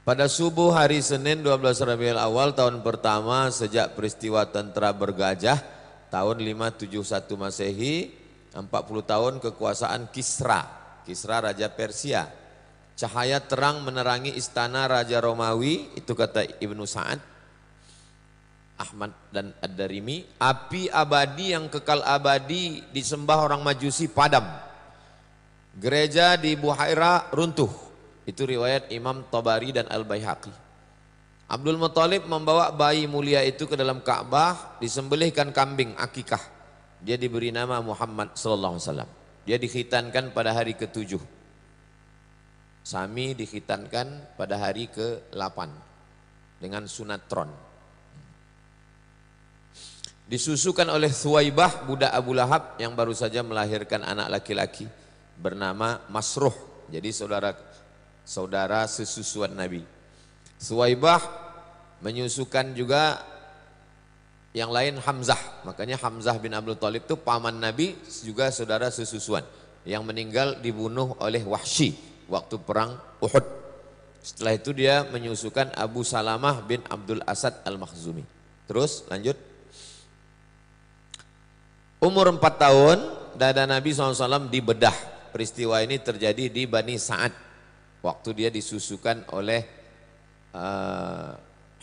Pada subuh hari Senin 12 Rabiul Awal tahun pertama sejak peristiwa tentara bergajah tahun 571 Masehi, 40 tahun kekuasaan Kisra, Kisra Raja Persia. Cahaya terang menerangi istana Raja Romawi, itu kata Ibnu Sa'ad, Ahmad dan Ad-Darimi. Api abadi yang kekal abadi disembah orang Majusi padam. Gereja di Buhaira runtuh. Itu riwayat Imam Tabari dan Al-Baihaqi. Abdul Muthalib membawa bayi mulia itu ke dalam Ka'bah, disembelihkan kambing akikah. Dia diberi nama Muhammad sallallahu alaihi wasallam. Dia dikhitankan pada hari ke-7. Sami dikhitankan pada hari ke-8 dengan sunatron. Disusukan oleh Thuwaibah, budak Abu Lahab yang baru saja melahirkan anak laki-laki bernama Masruh. Jadi saudara sesusuan Nabi. Thuwaibah menyusukan juga yang lain Hamzah. Makanya Hamzah bin Abdul Thalib itu paman Nabi, juga saudara sesusuan yang meninggal dibunuh oleh Wahsy waktu perang Uhud. Setelah itu dia menyusukan Abu Salamah bin Abdul Asad Al-Makhzumi. Terus lanjut. Umur 4 tahun dada Nabi SAW dibedah. Peristiwa ini terjadi di Bani Sa'ad waktu dia disusukan oleh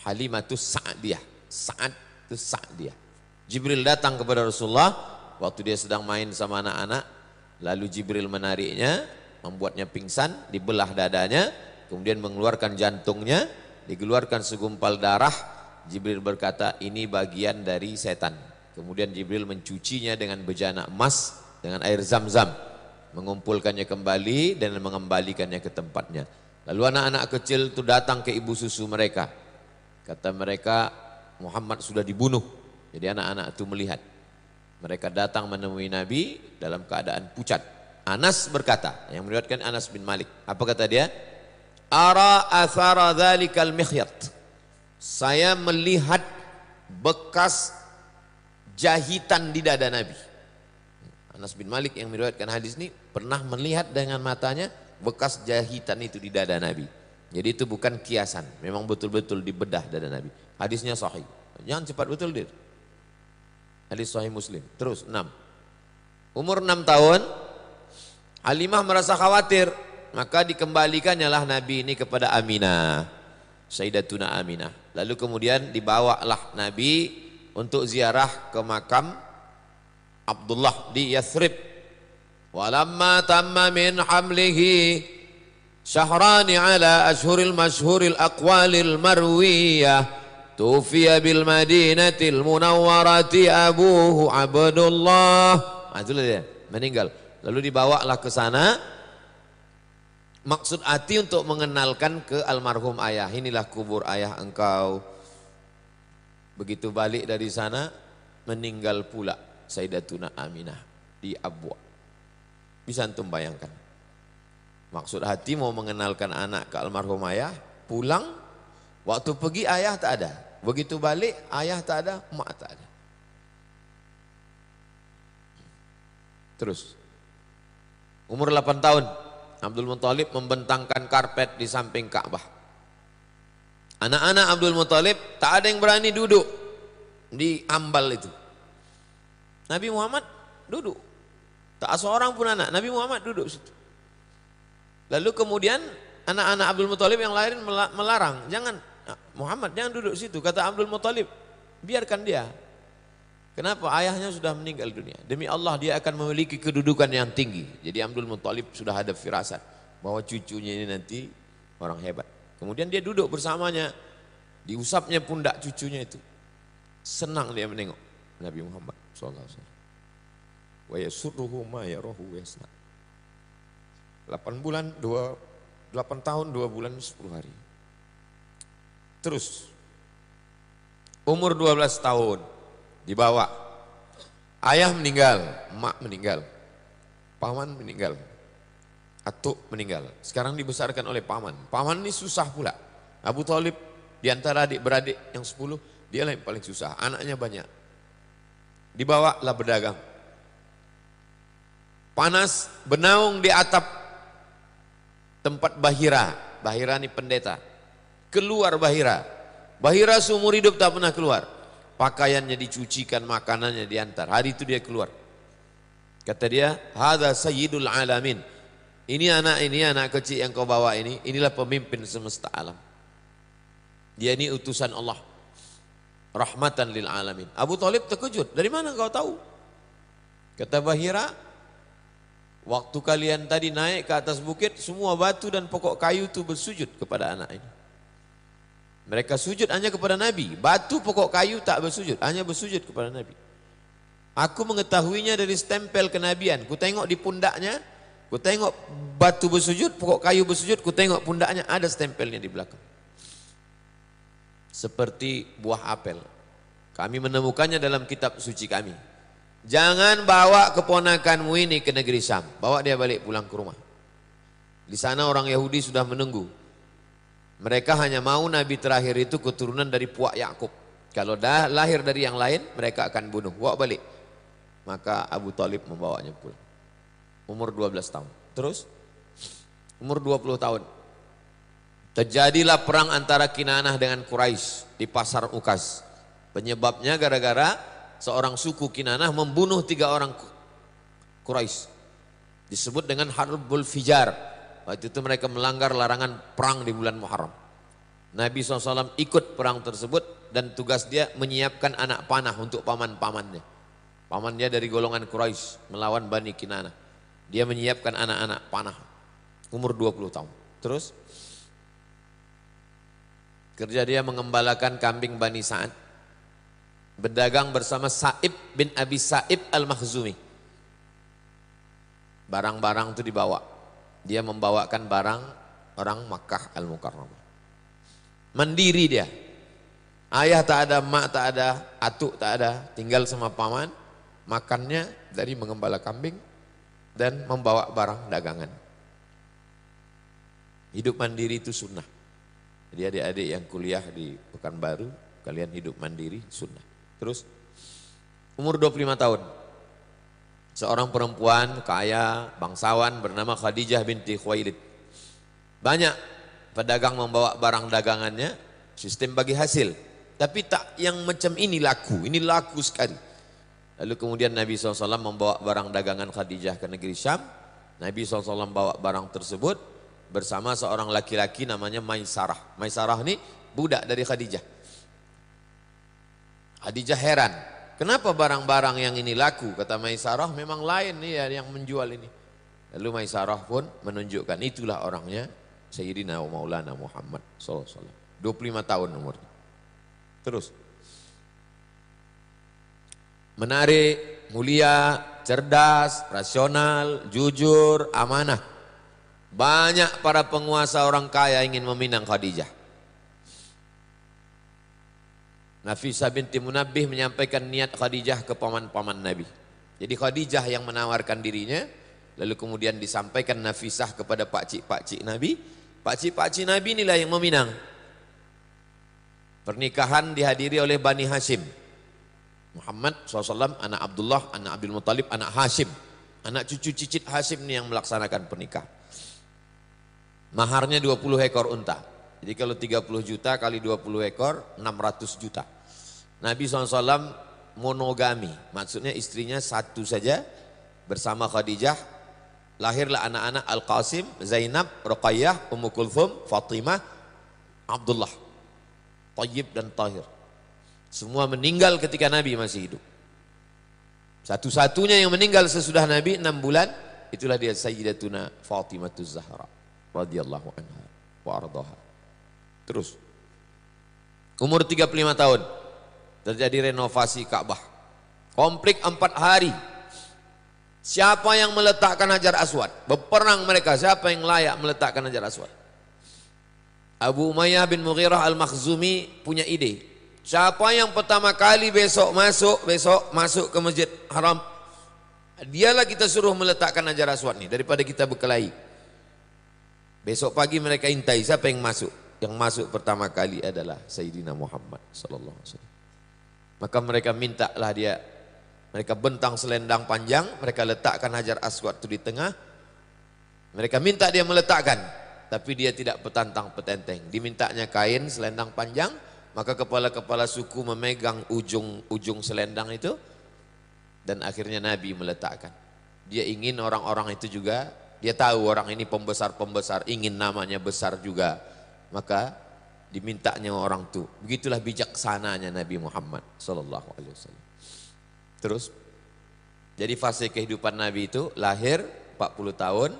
Halimatus Sa'diyah. Sa'ad itu Sa'diyah. Jibril datang kepada Rasulullah waktu dia sedang main sama anak-anak, lalu Jibril menariknya, membuatnya pingsan, dibelah dadanya, kemudian mengeluarkan jantungnya, dikeluarkan segumpal darah. Jibril berkata, ini bagian dari setan. Kemudian Jibril mencucinya dengan bejana emas dengan air zam-zam, mengumpulkannya kembali dan mengembalikannya ke tempatnya. Lalu anak-anak kecil itu datang ke ibu susu mereka. Kata mereka, Muhammad sudah dibunuh. Jadi anak-anak itu melihat. Mereka datang menemui Nabi dalam keadaan pucat. Anas berkata, yang meriwayatkan Anas bin Malik. Apa kata dia? Ara athara dhalikal mikhyat. Saya melihat bekas jahitan di dada Nabi. Anas bin Malik yang meriwayatkan hadis ini pernah melihat dengan matanya bekas jahitan itu di dada Nabi. Jadi itu bukan kiasan, memang betul-betul dibedah dada Nabi. Hadisnya sahih. Jangan cepat betul dir. Hadis sahih Muslim. Terus 6. Umur 6 tahun Halimah merasa khawatir, maka dikembalikannya lah Nabi ini kepada Aminah, Sayyidatuna Aminah. Lalu kemudian dibawalah Nabi untuk ziarah ke makam Abdullah di Yathrib. Walamma tamma min hamlihi syahrani ala ashhuril mashhuril aqwalil marwiyah tufiya bil madinatil munawwarati abuhu Abdullah. Itulah dia, meninggal. Lalu dibawalah ke sana, maksud hati untuk mengenalkan ke almarhum ayah. Inilah kubur ayah engkau. Begitu balik dari sana, meninggal pula Sayyidatuna Aminah di Abwa. Bisa antum bayangkan. Maksud hati mau mengenalkan anak ke almarhum ayah, pulang, waktu pergi ayah tak ada. Begitu balik ayah tak ada, mak tak ada. Terus, umur 8 tahun, Abdul Muthalib membentangkan karpet di samping Ka'bah. Anak-anak Abdul Muthalib tak ada yang berani duduk di ambal itu. Nabi Muhammad duduk. Tak seorang pun anak. Nabi Muhammad duduk situ. Lalu kemudian anak-anak Abdul Muthalib yang lain melarang. Jangan, Muhammad jangan duduk situ. Kata Abdul Muthalib, biarkan dia. Kenapa? Ayahnya sudah meninggal dunia. Demi Allah dia akan memiliki kedudukan yang tinggi. Jadi Abdul Muthalib sudah ada firasat bahwa cucunya ini nanti orang hebat. Kemudian dia duduk bersamanya. Diusapnya pundak cucunya itu. Senang dia menengok Nabi Muhammad sallallahu alaihi wasallam. Wa yasurruhu ma yarahu yasna. 8 tahun 2 bulan 10 hari. Terus umur 12 tahun dibawa. Ayah meninggal, emak meninggal, paman meninggal, atuk meninggal. Sekarang dibesarkan oleh paman. Paman ini susah pula. Abu Thalib di antara adik-beradik yang 10, dia yang paling susah. Anaknya banyak. Dibawalah berdagang. Panas, bernaung di atap tempat Bahira. Bahira ini pendeta. keluar Bahira. Bahira seumur hidup tak pernah keluar. Pakaiannya dicucikan, makanannya diantar. Hari itu dia keluar. Kata dia, hadza sayyidul alamin. Ini anak kecil yang kau bawa ini, inilah pemimpin semesta alam. Dia ini utusan Allah. Rahmatan lil alamin. Abu Thalib terkejut, dari mana kau tahu? Kata Bahira, waktu kalian tadi naik ke atas bukit, semua batu dan pokok kayu itu bersujud kepada anak ini. Mereka sujud hanya kepada Nabi. Batu pokok kayu tak bersujud, hanya bersujud kepada Nabi. Aku mengetahuinya dari stempel kenabian. Ku tengok di pundaknya, ku tengok batu bersujud, pokok kayu bersujud, ku tengok pundaknya ada stempelnya di belakang. Seperti buah apel. Kami menemukannya dalam kitab suci kami. Jangan bawa keponakanmu ini ke negeri Syam. Bawa dia balik pulang ke rumah. Di sana orang Yahudi sudah menunggu. Mereka hanya mau Nabi terakhir itu keturunan dari puak Yakub. Kalau dah lahir dari yang lain, mereka akan bunuh. Bawa balik. Maka Abu Thalib membawanya pulang. Umur 12 tahun. Terus, umur 20 tahun. Terjadilah perang antara Kinanah dengan Quraisy di pasar Ukas. Penyebabnya gara-gara seorang suku Kinanah membunuh 3 orang Quraisy. Disebut dengan Harbul Fijar. Waktu itu mereka melanggar larangan perang di bulan Muharram. Nabi SAW ikut perang tersebut dan tugas dia menyiapkan anak panah untuk paman-pamannya. Paman dia dari golongan Quraisy melawan Bani Kinanah. Dia menyiapkan anak-anak panah. Umur 20 tahun. Terus kerja dia mengembalakan kambing Bani Sa'ad. Berdagang bersama Sa'ib bin Abi Sa'ib al-Makhzumi. Barang-barang itu dibawa. Dia membawakan barang orang Makkah Al-Mukarramah. Mandiri dia. Ayah tak ada, mak tak ada, atuk tak ada. Tinggal sama paman. Makannya dari mengembala kambing dan membawa barang dagangan. Hidup mandiri itu sunnah. Jadi adik-adik yang kuliah di Pekanbaru, kalian hidup mandiri sunnah. Terus umur 25 tahun. Seorang perempuan kaya, bangsawan bernama Khadijah binti Khuwailid. Banyak pedagang membawa barang dagangannya, sistem bagi hasil. Tapi tak yang macam ini laku sekali. Lalu kemudian Nabi SAW membawa barang dagangan Khadijah ke negeri Syam. Nabi SAW bawa barang tersebut bersama seorang laki-laki namanya Maisarah. Maisarah ini budak dari Khadijah. Khadijah heran. Kenapa barang-barang yang ini laku? Kata Maisarah, memang lain nih ya yang menjual ini. Lalu Maisarah pun menunjukkan itulah orangnya Sayyidina Maulana Muhammad SAW. 25 tahun umurnya. Terus. Menarik, mulia, cerdas, rasional, jujur, amanah. Banyak para penguasa orang kaya ingin meminang Khadijah. Nafisah binti Munabbih menyampaikan niat Khadijah ke paman-paman Nabi. Jadi Khadijah yang menawarkan dirinya, lalu kemudian disampaikan Nafisah kepada pakcik-pakcik Nabi. Pakcik-pakcik Nabi inilah yang meminang. Pernikahan dihadiri oleh Bani Hashim. Muhammad SAW, anak Abdullah, anak Abdul Muttalib, anak Hashim. Anak cucu cicit Hashim ini yang melaksanakan pernikahan. Maharnya 20 ekor unta. Jadi kalau 30 juta kali 20 ekor, 600 juta. Nabi SAW monogami, maksudnya istrinya satu saja bersama Khadijah. Lahirlah anak-anak Al-Qasim, Zainab, Ruqayyah, Ummu Kulthum, Fatimah, Abdullah, Thayyib dan Tahir. Semua meninggal ketika Nabi masih hidup. Satu-satunya yang meninggal sesudah Nabi 6 bulan, itulah dia Sayyidatuna Fatimatuz Zahra radhiyallahu anha wa ardhaha. Terus umur 35 tahun terjadi renovasi Ka'bah. Komplit 4 hari. Siapa yang meletakkan Hajar Aswad? Berperang mereka, siapa yang layak meletakkan Hajar Aswad? Abu Umayyah bin Mughirah Al-Makhzumi punya ide. Siapa yang pertama kali besok masuk ke Masjid Haram, dialah kita suruh meletakkan Hajar Aswad nih, daripada kita berkelahi. Besok pagi mereka intai siapa yang masuk. Yang masuk pertama kali adalah Sayyidina Muhammad sallallahu alaihi wasallam. Maka mereka mintalah dia, mereka bentang selendang panjang, mereka letakkan Hajar Aswad itu di tengah. Mereka minta dia meletakkan. tapi dia tidak petantang petenteng. Dimintanya kain selendang panjang, maka kepala-kepala suku memegang ujung selendang itu, dan akhirnya Nabi meletakkan. Dia ingin orang-orang itu juga, dia tahu orang ini pembesar-pembesar, ingin namanya besar juga, maka dimintanya orang itu. Begitulah bijaksananya Nabi Muhammad sallallahu alaihi wasallam. Terus, jadi fase kehidupan Nabi itu lahir 40 tahun,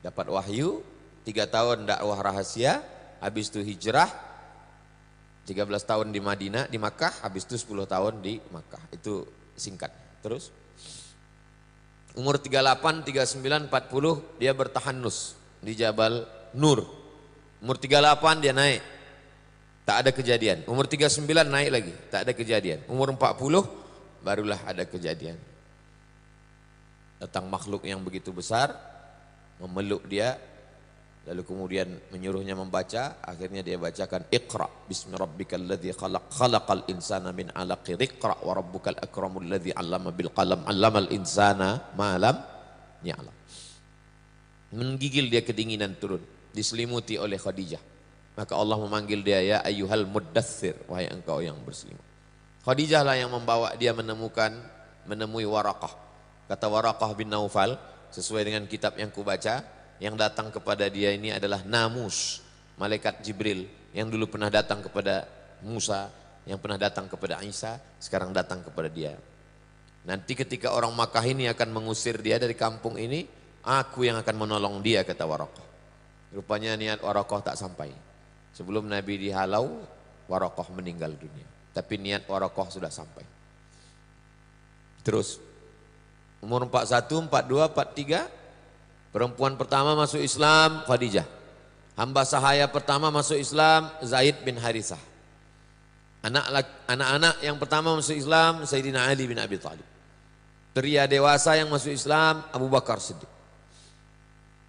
dapat wahyu, 3 tahun dakwah rahasia, habis itu hijrah, 13 tahun di Madinah, di Makkah, habis itu 10 tahun di Makkah. Itu singkat. Terus umur 38, 39, 40 dia bertahanus di Jabal Nur. Umur 38 dia naik, tak ada kejadian. Umur 39 naik lagi, tak ada kejadian. Umur 40 barulah ada kejadian. Datang makhluk yang begitu besar, memeluk dia, lalu kemudian menyuruhnya membaca. Akhirnya dia bacakan, Iqra bismi rabbikal ladzi khalaq, khalaqal insana min 'alaq, Iqra wa rabbukal akramul ladzi 'allama bil qalam, 'allamal insana ma lam ya'lam. Menggigil dia kedinginan turun, diselimuti oleh Khadijah. Maka Allah memanggil dia, ya ayyuhal muddaththir, wahai engkau yang berselimut. Khadijah lah yang membawa dia menemui Waraqah. Kata Waraqah bin Naufal, sesuai dengan kitab yang kubaca, yang datang kepada dia ini adalah Namus, malaikat Jibril yang dulu pernah datang kepada Musa, yang pernah datang kepada Isa, sekarang datang kepada dia. Nanti ketika orang Makkah ini akan mengusir dia dari kampung ini, aku yang akan menolong dia, kata Waraqah. Rupanya niat Waraqah tak sampai. Sebelum Nabi dihalau, Waraqah meninggal dunia. Tapi niat Waraqah sudah sampai. Terus umur 41, 42, 43, perempuan pertama masuk Islam Khadijah. Hamba sahaya pertama masuk Islam Zaid bin Harithah. Anak-anak yang pertama masuk Islam Sayyidina Ali bin Abi Thalib. Pria dewasa yang masuk Islam Abu Bakar Siddiq.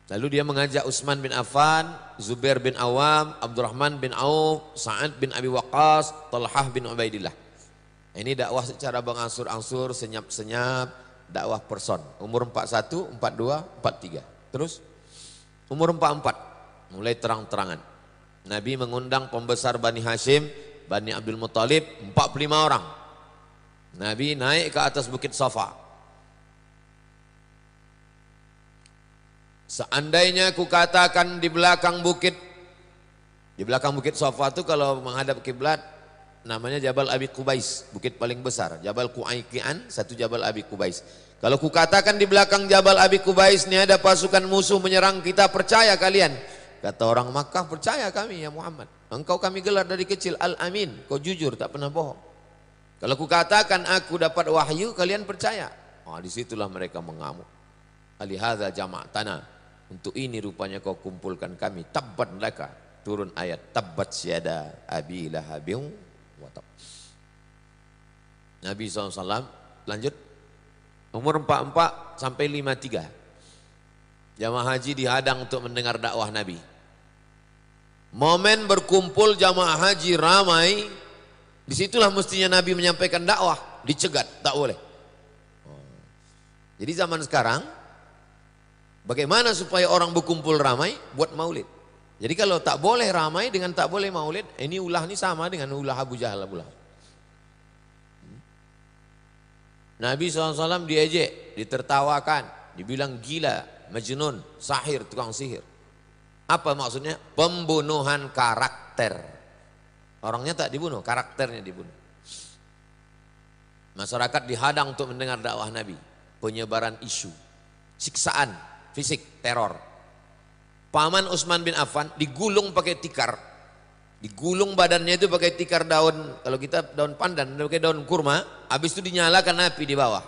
Lalu dia mengajak Utsman bin Affan, Zubair bin Awam, Abdurrahman bin Auf, Sa'ad bin Abi Waqqas, Talhah bin Ubaidillah. Ini dakwah secara berangsur-angsur, senyap-senyap, dakwah person. Umur 41, 42, 43. Terus umur 44 mulai terang-terangan. Nabi mengundang pembesar Bani Hashim, Bani Abdul Muttalib, 45 orang. Nabi naik ke atas bukit Safa. Seandainya ku katakan di belakang bukit Safa itu kalau menghadap kiblat namanya Jabal Abi Qubais, bukit paling besar. Jabal Qu'aiqian, satu Jabal Abi Qubais. Kalau kukatakan di belakang Jabal Abi Qubais ini ada pasukan musuh menyerang kita, percaya kalian? Kata orang Makkah, percaya kami ya Muhammad. Engkau kami gelar dari kecil Al-Amin, kau jujur tak pernah bohong. Kalau kukatakan aku dapat wahyu, kalian percaya? Disitulah mereka mengamuk. Alihadza jama'tana, untuk ini rupanya kau kumpulkan kami. Tabbat laka, turun ayat tabbat syada abi lahabin wa tab. Nabi SAW lanjut umur 44 sampai 53. Jamaah haji dihadang untuk mendengar dakwah Nabi. Momen berkumpul jamaah haji ramai, disitulah mestinya Nabi menyampaikan dakwah, dicegat, tak boleh. Jadi zaman sekarang, bagaimana supaya orang berkumpul ramai? Buat maulid. Jadi kalau tak boleh ramai dengan tak boleh maulid, ini ulah ini sama dengan ulah Abu Jahal, Abu Lahab. Nabi SAW diejek, ditertawakan, dibilang gila, majnun, sahir, tukang sihir. Apa maksudnya? Pembunuhan karakter. Orangnya tak dibunuh, karakternya dibunuh. Masyarakat dihadang untuk mendengar dakwah Nabi. Penyebaran isu, siksaan, fisik, teror. Paman Utsman bin Affan digulung pakai tikar. Digulung badannya itu pakai tikar daun, kalau kita daun pandan, pakai daun kurma, habis itu dinyalakan api di bawah.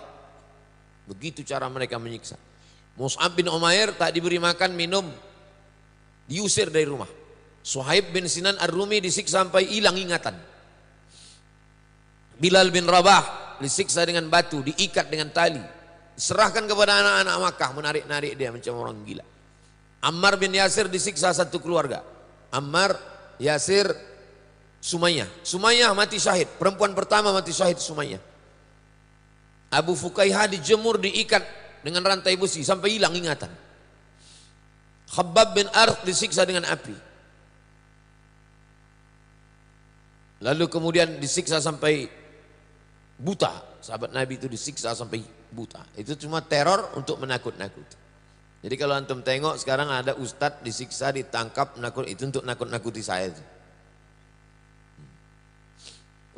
Begitu cara mereka menyiksa. Mus'ab bin Umair tak diberi makan, minum, diusir dari rumah. Suhaib bin Sinan Ar-Rumi disiksa sampai hilang ingatan. Bilal bin Rabah disiksa dengan batu, diikat dengan tali, diserahkan kepada anak-anak Makkah, menarik-narik dia macam orang gila. Ammar bin Yasir disiksa satu keluarga. Ammar, Yasir, Sumayyah. Sumayyah mati syahid, perempuan pertama mati syahid Sumayyah. Abu Fukaihah dijemur, diikat dengan rantai besi sampai hilang ingatan. Khabbab bin Arth disiksa dengan api. Lalu kemudian disiksa sampai buta. Sahabat Nabi itu disiksa sampai buta. Itu cuma teror untuk menakut-nakuti. Jadi kalau antum tengok sekarang ada ustadz disiksa, ditangkap, menakut, itu untuk nakut-nakuti saya.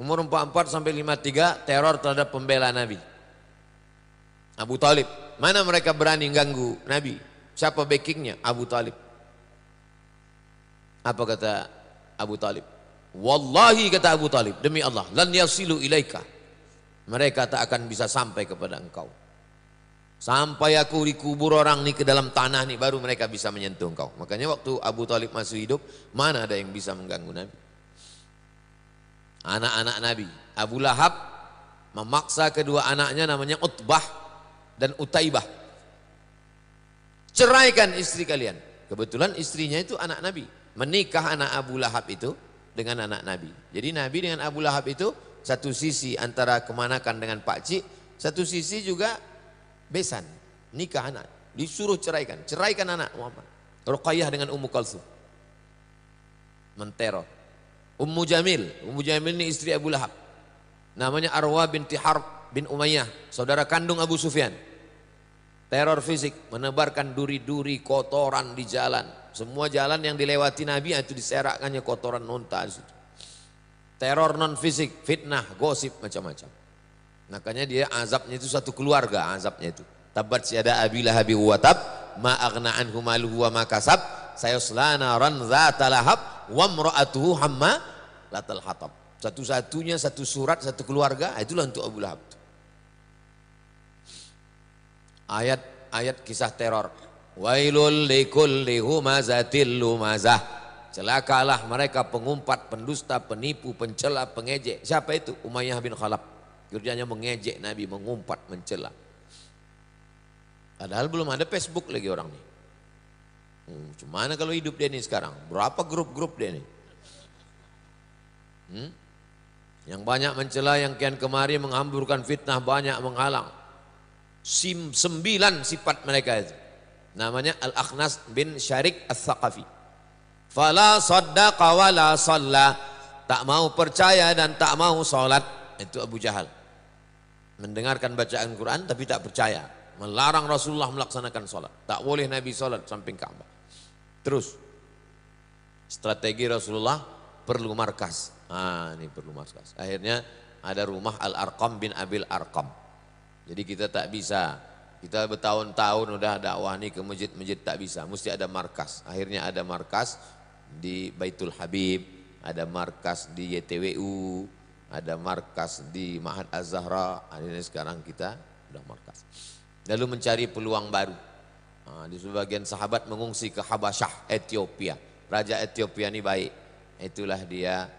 Umur 44 sampai 53 teror terhadap pembela Nabi. Abu Talib. Mana mereka berani ganggu Nabi? Siapa backingnya? Abu Talib. Apa kata Abu Talib? Wallahi kata Abu Talib, demi Allah, lan yasilu ilaika. Mereka tak akan bisa sampai kepada engkau. Sampai aku dikubur orang nih ke dalam tanah nih baru mereka bisa menyentuh engkau. Makanya waktu Abu Talib masih hidup, mana ada yang bisa mengganggu Nabi? Anak-anak Nabi, Abu Lahab memaksa kedua anaknya namanya Utbah dan Utaibah. Ceraikan istri kalian. Kebetulan istrinya itu anak Nabi. Menikah anak Abu Lahab itu dengan anak Nabi. Jadi Nabi dengan Abu Lahab itu satu sisi antara kemanakan dengan pakcik, satu sisi juga besan, nikah anak, disuruh ceraikan anak Muhammad. Ruqayyah dengan Ummu Kalsum menteror. Ummu Jamil ini istri Abu Lahab. Namanya Arwa binti Harb bin Umayyah, saudara kandung Abu Sufyan. Teror fisik, menebarkan duri-duri kotoran di jalan. Semua jalan yang dilewati Nabi itu diserakkannya kotoran unta di situ. Teror non fisik, fitnah, gosip, macam-macam. Makanya dia azabnya itu satu keluarga, azabnya itu. Tabat syada abi lahabi wa tab, ma aghna anhu maluhu wa ma kasab, sayasla naran dzata lahab wa imra'atuhu hamma latal hatab. Satu-satunya satu surat, satu keluarga, itulah untuk Abu Lahab. Ayat kisah teror. Wailul likulli humazatil lumazah. Celakalah mereka pengumpat, pendusta, penipu, pencela, pengejek. Siapa itu? Umayyah bin Khalaf. Kerjanya mengejek Nabi, mengumpat, mencela. Padahal belum ada Facebook lagi orang ini. Gimana kalau hidup dia ini sekarang? Berapa grup-grup dia ini? Yang banyak mencela, yang kian kemari menghamburkan fitnah, banyak menghalang. 9 sifat mereka itu. Namanya Al-Akhnas bin Syarik Al-Thaqafi. Fala saddaqa wa la shalla. Tak mau percaya dan tak mau salat. Itu Abu Jahal. Mendengarkan bacaan Quran tapi tak percaya. Melarang Rasulullah melaksanakan salat. Tak boleh Nabi salat samping Ka'bah. Terus strategi Rasulullah perlu markas. Ini perlu markas. Akhirnya ada rumah Al-Arqam bin Abil Arqam. Jadi kita tak bisa. Kita bertahun-tahun udah dakwah nih ke masjid-masjid tak bisa. Mesti ada markas. Akhirnya ada markas di Baitul Habib, ada markas di YTWU, ada markas di Ma'had Az-Zahra. Ini sekarang kita sudah markas. Lalu mencari peluang baru. Di sebagian sahabat mengungsi ke Habasyah, Ethiopia. Raja Ethiopia ini baik. Itulah dia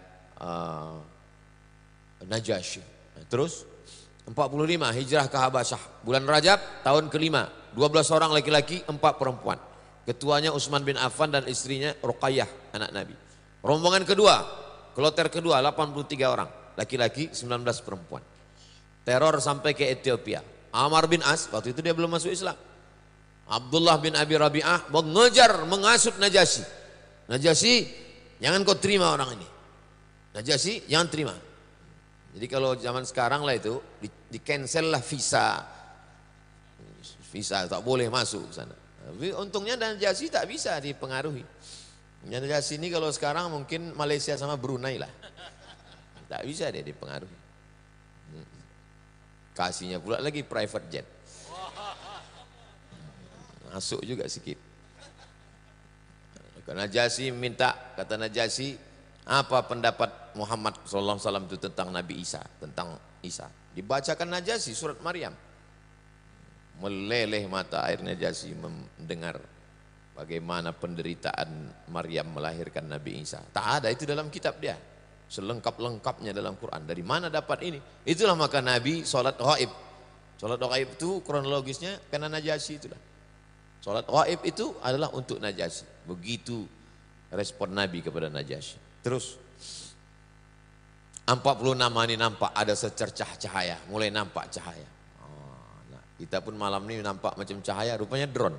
Najasyi. Terus 45 hijrah ke Habasyah. Bulan Rajab tahun kelima. 12 orang laki-laki, 4 perempuan. Ketuanya Utsman bin Affan dan istrinya Ruqayyah, anak Nabi. Rombongan kedua, kloter kedua 83 orang, laki-laki 19 perempuan. Teror sampai ke Ethiopia. Amr bin As, waktu itu dia belum masuk Islam. Abdullah bin Abi Rabi'ah mengejar, mengasut Najasyi. Najasyi, jangan kau terima orang ini. Najasyi, jangan terima. Jadi kalau zaman sekarang lah itu, di cancel lah visa. Visa tak boleh masuk ke sana. Tapi untungnya Najasyi tak bisa dipengaruhi. Najasyi ini kalau sekarang mungkin Malaysia sama Brunei lah. Tak bisa dia dipengaruhi. Kasihnya pula lagi private jet. Masuk juga sedikit. Najasyi minta, kata Najasyi, apa pendapat Muhammad SAW itu tentang Nabi Isa, tentang Isa. Dibacakan Najasyi surat Maryam. Meleleh mata air Najasyi mendengar bagaimana penderitaan Maryam melahirkan Nabi Isa. Tak ada itu dalam kitab dia. Selengkap-lengkapnya dalam Quran. Dari mana dapat ini? Itulah maka Nabi sholat ghaib. Sholat ghaib itu kronologisnya karena Najasyi itulah. Sholat ghaib itu adalah untuk Najasyi. Begitu respon Nabi kepada Najasyi. Terus 46 ini nampak ada secercah cahaya. Mulai nampak cahaya. Kita pun malam ini nampak macam cahaya, rupanya drone.